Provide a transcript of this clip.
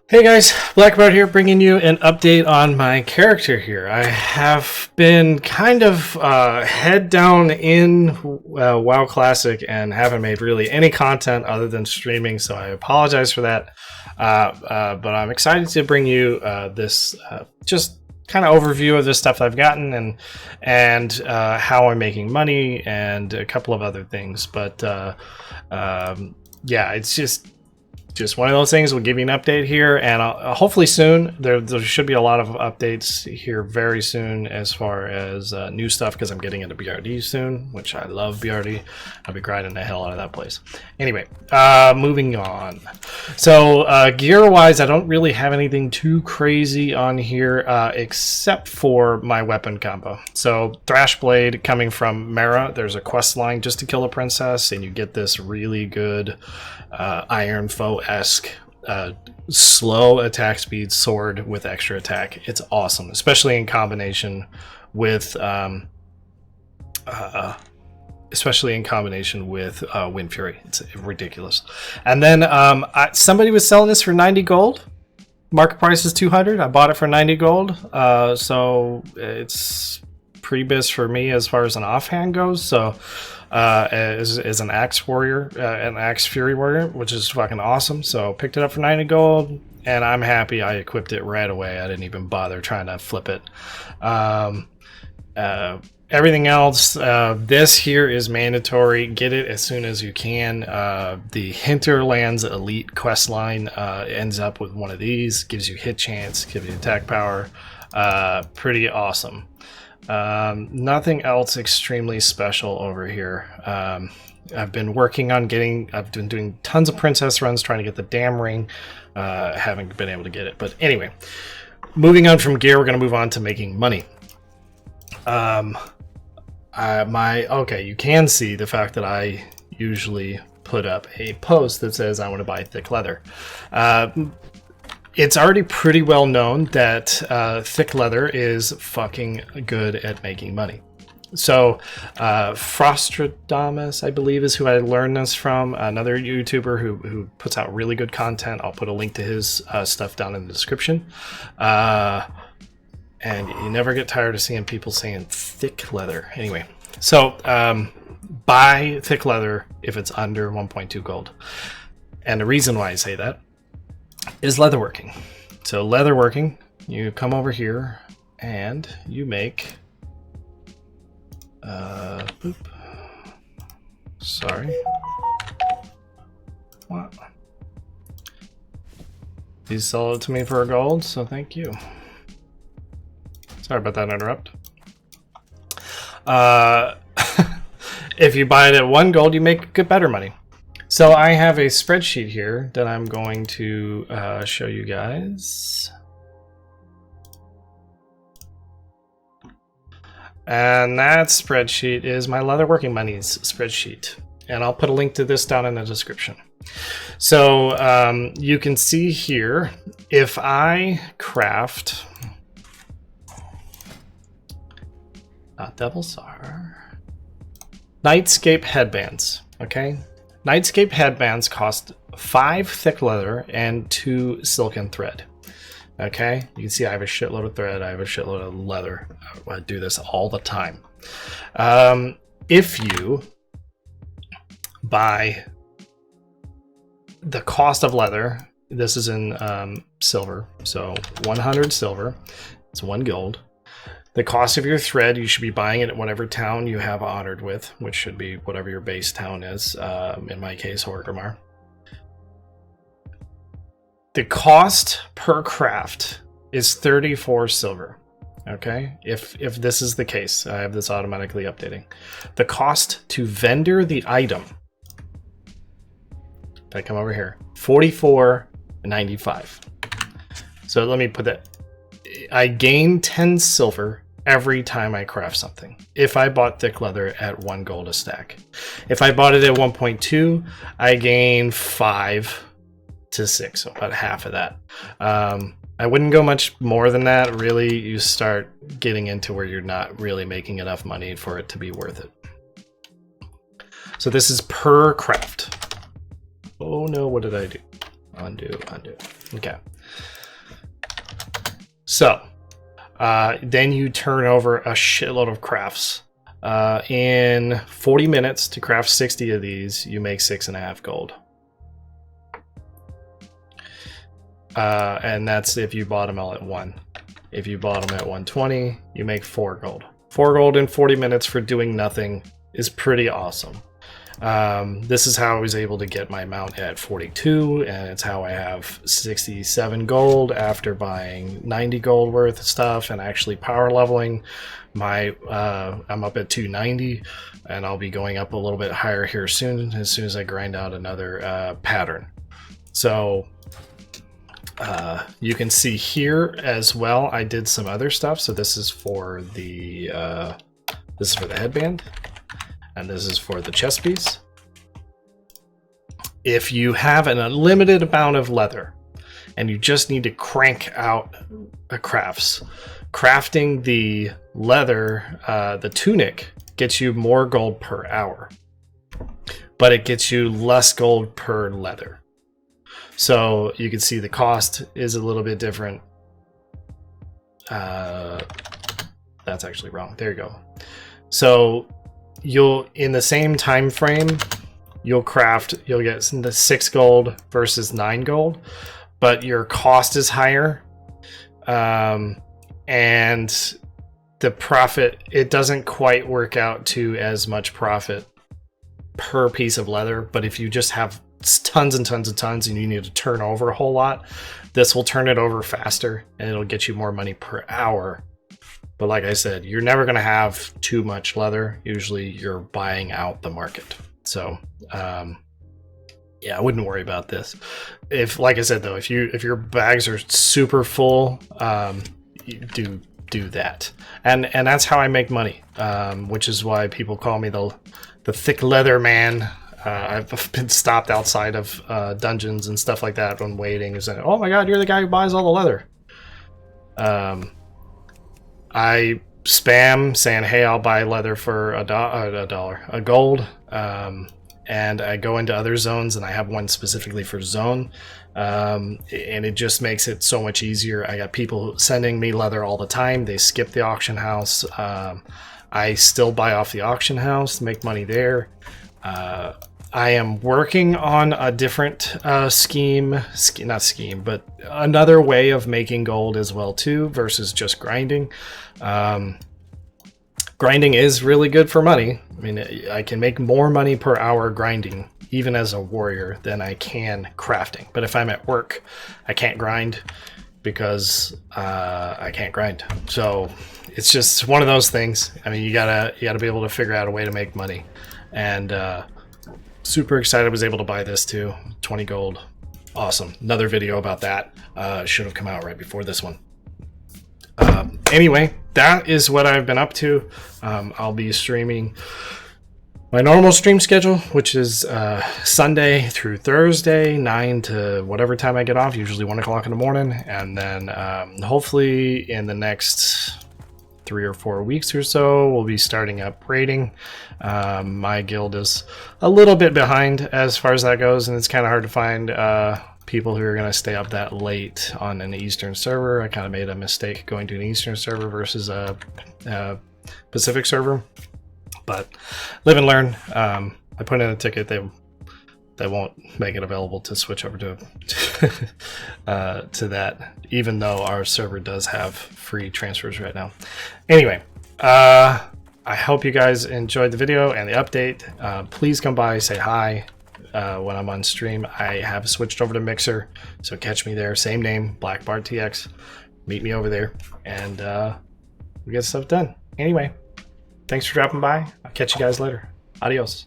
Hey guys, Blackbird here, bringing you an update on my character here. I have been kind of head down in WoW Classic and haven't made really any content other than streaming, so I apologize for that. But I'm excited to bring you this just kind of overview of the stuff I've gotten and how I'm making money and a couple of other things. But yeah, it's just one of those things. We'll give you an update here, and hopefully soon there should be a lot of updates here very soon as far as new stuff, because I'm getting into BRD soon, which I love BRD. I'll be grinding the hell out of that place. Anyway, moving on. So gear wise, I don't really have anything too crazy on here except for my weapon combo. So Thrash Blade coming from Mara. There's a quest line just to kill a princess, and you get this really good Iron Foe-esque slow attack speed sword with extra attack. It's awesome, especially in combination with Wind Fury. It's ridiculous. And then somebody was selling this for 90 gold. Market price is 200. I bought it for 90 gold. So it's pre-biz for me as far as an offhand goes. So as an axe warrior, an axe fury warrior, which is fucking awesome. So picked it up for 90 gold, and I'm happy I equipped it right away. I didn't even bother trying to flip it. Everything else, this here is mandatory. Get it as soon as you can. The Hinterlands Elite quest line ends up with one of these. Gives you hit chance, gives you attack power. Pretty awesome. Nothing else extremely special over here. I've been working on I've been doing tons of princess runs trying to get the damn ring. Haven't been able to get it. But anyway, moving on from gear, we're going to move on to making money. Okay, you can see the fact that I usually put up a post that says I want to buy thick leather. It's already pretty well known that thick leather is fucking good at making money. So Frostadamus, I believe, is who I learned this from, another YouTuber who puts out really good content. I'll put a link to his stuff down in the description. And you never get tired of seeing people saying thick leather. Anyway, so buy thick leather if it's under 1.2 gold. And the reason why I say that is leatherworking. So leatherworking, you come over here and you make sorry, what? These sell it to me for a gold, so thank you. Sorry about that interrupt. If you buy it at 1 gold, you make good better money. So I have a spreadsheet here that I'm going to show you guys. And that spreadsheet is my leatherworking monies spreadsheet. And I'll put a link to this down in the description. So you can see here, if I craft... Not Devil's Star. Nightscape headbands, okay? Nightscape headbands cost 5 thick leather and 2 silken thread. Okay, you can see I have a shitload of thread, I have a shitload of leather. I do this all the time. If you buy the cost of leather, this is in silver, so 100 silver, it's 1 gold. The cost of your thread, you should be buying it at whatever town you have honored with, which should be whatever your base town is, in my case, Horgrimmar. The cost per craft is 34 silver, okay? If this is the case, I have this automatically updating. The cost to vendor the item, if I come over here, 44.95. So let me put that. I gain 10 silver every time I craft something. If I bought thick leather at 1 gold a stack. If I bought it at 1.2, I gain 5 to 6, so about half of that. I wouldn't go much more than that. Really, you start getting into where you're not really making enough money for it to be worth it. So this is per craft. Oh no, what did I do? undo. Okay. So then you turn over a shitload of crafts. In 40 minutes to craft 60 of these, you make 6.5 gold. And that's if you bought them all at 1. If you bought them at 120, you make 4 gold. 4 gold in 40 minutes for doing nothing is pretty awesome. This is how I was able to get my mount at 42, and it's how I have 67 gold after buying 90 gold worth of stuff and actually power leveling. I'm up at 290, and I'll be going up a little bit higher here soon as I grind out another pattern. So you can see here as well, I did some other stuff. So this is for the headband, and this is for the chest piece. If you have an unlimited amount of leather and you just need to crank out the crafts, crafting the leather, the tunic, gets you more gold per hour, but it gets you less gold per leather. So you can see the cost is a little bit different. That's actually wrong. There you go. So you'll, in the same time frame, you'll get the 6 gold versus 9 gold, but your cost is higher. And the profit, it doesn't quite work out to as much profit per piece of leather. But if you just have tons and tons and you need to turn over a whole lot, this will turn it over faster and it'll get you more money per hour. But like I said, you're never going to have too much leather. Usually you're buying out the market. So yeah, I wouldn't worry about this. If, like I said though, if your bags are super full, you do that. And that's how I make money, which is why people call me the thick leather man. I've been stopped outside of dungeons and stuff like that when waiting and saying, "Oh my god, you're the guy who buys all the leather." I spam saying, "Hey, I'll buy leather for a gold," and I go into other zones, and I have one specifically for zone, and it just makes it so much easier. I got people sending me leather all the time. They skip the auction house. I still buy off the auction house, make money there. I am working on a different not scheme, but another way of making gold as well too, versus just grinding. Grinding is really good for money. I mean, I can make more money per hour grinding, even as a warrior, than I can crafting. But if I'm at work, I can't grind because I can't grind. So it's just one of those things. I mean, you gotta be able to figure out a way to make money. And super excited I was able to buy this too. 20 gold. Awesome. Another video about that should have come out right before this one. Anyway, that is what I've been up to. I'll be streaming my normal stream schedule, which is Sunday through Thursday, 9 to whatever time I get off, usually 1 o'clock in the morning. And then hopefully in the next 3 or 4 weeks or so, we'll be starting up raiding. My guild is a little bit behind as far as that goes, and it's kind of hard to find people who are going to stay up that late on an Eastern server. I kind of made a mistake going to an Eastern server versus a Pacific server, but live and learn. I put in a ticket. They won't make it available to switch over to that, even though our server does have free transfers right now. Anyway, I hope you guys enjoyed the video and the update. Please come by, say hi when I'm on stream. I have switched over to Mixer, so catch me there. Same name, BlackBartTX. Meet me over there, and we get stuff done. Anyway, thanks for dropping by. I'll catch you guys later. Adios.